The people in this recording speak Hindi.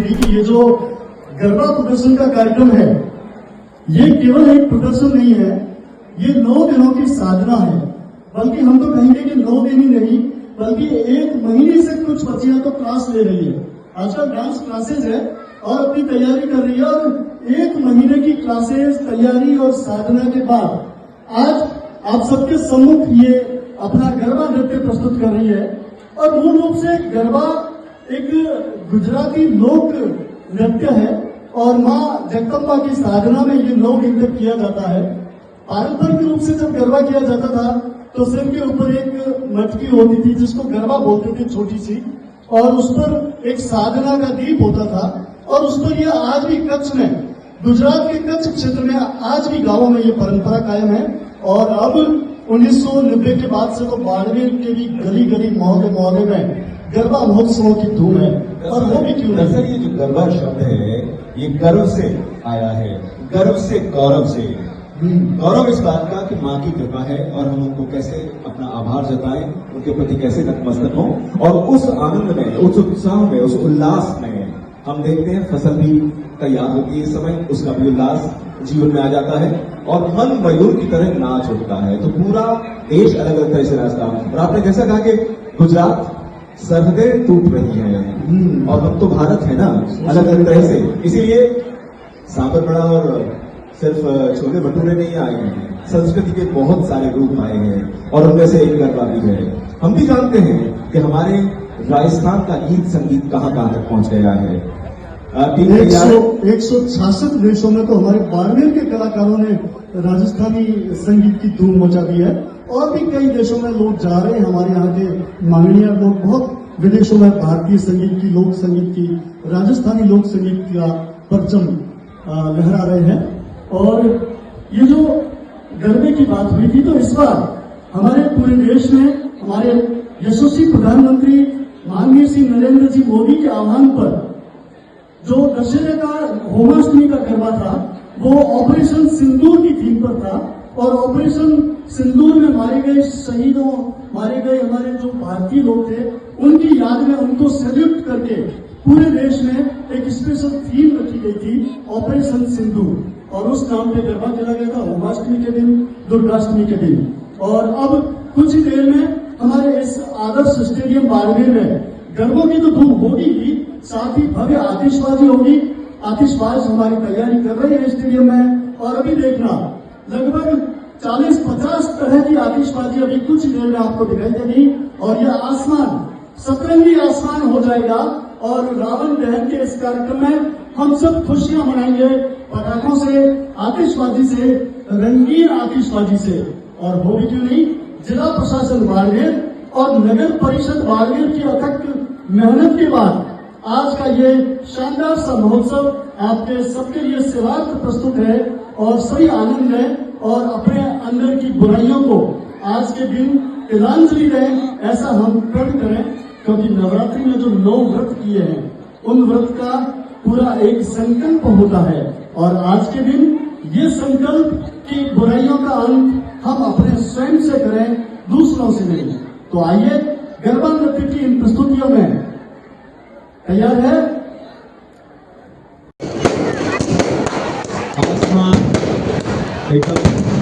कि ये जो गरबा प्रदर्शन का कार्यक्रम है, ये केवल एक प्रदर्शन नहीं है, ये 9 दिनों की साधना है। बल्कि हम तो कहेंगे कि 9 दिन ही नहीं, बल्कि 1 महीने से कुछ बच्चियां तो क्लास ले रही है। आजकल डांस क्लासेज है और अपनी तैयारी कर रही है, और 1 महीने की क्लासेज, तैयारी और साधना के बाद आज आप सबके सम्मुख ये अपना गरबा नृत्य प्रस्तुत कर रही है। और मूल रूप से गरबा एक गुजराती लोक नृत्य है और माँ जगदम्बा की साधना में ये 9 दिन तक किया जाता है। पारंपरिक रूप से जब गरबा किया जाता था तो सिर के ऊपर एक मटकी होती थी जिसको गरबा बोलते थे, छोटी सी, और उस पर एक साधना का दीप होता था। और उस पर ये आज भी कच्छ में, गुजरात के कच्छ क्षेत्र में आज भी गांवों में ये परंपरा कायम है। और अब 1990 के बाद से तो बाड़मेर के भी गली गली, मोहल्ले मोहल्ले में गरबा महोत्सवों की धूम है। और वो भी क्यों नहीं? सर, ये जो गरबा शब्द है ये गर्व से आया है, गर्व से, गौरव से। गौरव इस बात का कि माँ की कृपा है और हम उनको कैसे अपना आभार जताएं, उनके प्रति कैसे नतमस्तक हों। और उस आनंद में, उस उत्साह में, उस उल्लास में हम देखते हैं फसल भी तैयार होती है। इस समय उसका भी उल्लास जीवन में आ जाता है और मन मयूर की तरह नाच उठता है। तो पूरा देश अलग अलग तरह से नाचता है। और आपने जैसा कहा कि गुजरात सरहदें टूट रही हैं और हम तो भारत है ना, अलग अलग तरह से। इसीलिए सांबर बड़ा और सिर्फ छोले भटूरे नहीं आए हैं, संस्कृति के बहुत सारे रूप आए हैं और उनमें से एक गरबा भी है। हम भी जानते हैं कि हमारे राजस्थान का गीत संगीत कहाँ कहाँ तक पहुंच गया है। 166 देशों में तो हमारे बाड़मेर के कलाकारों ने राजस्थानी संगीत की धूम मचा दी है। और भी कई देशों में लोग जा रहे हैं, हमारे यहाँ के मांगणिया लोग बहुत विदेशों में भारतीय संगीत की, लोक संगीत की, राजस्थानी लोक संगीत का परचम लहरा रहे हैं। और ये जो गरबे की बात हुई थी, तो इस बार हमारे पूरे देश में हमारे यशस्वी प्रधानमंत्री माननीय श्री नरेंद्र जी मोदी के आह्वान पर जो दशहरे का, होमाष्टमी का गरबा था, वो ऑपरेशन सिंदूर की थीम पर था। और ऑपरेशन सिंदूर में मारे गए शहीदों, मारे गए हमारे जो भारतीय लोग थे, उनकी याद में उनको सैल्यूट करके पूरे देश में एक स्पेशल थीम रखी गई थी, ऑपरेशन सिंदूर। और उस नाम पे गरबा खेला गया था होमाष्टमी के दिन, दुर्गाष्टमी के दिन। और अब कुछ ही देर में हमारे इस आदर्श स्टेडियम बाड़मेर में गरबों की तो धूम होगी ही, साथ ही भव्य आतिशबाजी होगी। आतिशबाज हमारी तैयारी कर रही है स्टेडियम में। और अभी देखना, लगभग 40-50 तरह की आतिशबाजी अभी कुछ देर में आपको दिखाई देगी। और यह आसमान सतरंगी आसमान हो जाएगा। और रावण दहन के इस कार्यक्रम में हम सब खुशियां मनाएंगे, पटाखों से, आतिशबाजी से, रंगीन आतिशबाजी से। और हो भी क्यों नहीं, जिला प्रशासन बाड़मेर और नगर परिषद बाड़मेर की अथक मेहनत के बाद आज का ये शानदार सा महोत्सव आपके सबके लिए सेवार्थ प्रस्तुत है। और सभी आनंद है और अपने अंदर की बुराइयों को आज के दिन तिलांजलि दें, ऐसा हम प्रण करें। क्योंकि नवरात्रि में जो 9 व्रत किए हैं, उन व्रत का पूरा एक संकल्प होता है। और आज के दिन ये संकल्प कि बुराइयों का अंत हम अपने स्वयं से करें, दूसरों से नहीं। तो आइए गरबा नृत्य की इन प्रस्तुतियों में तैयार है। एकदम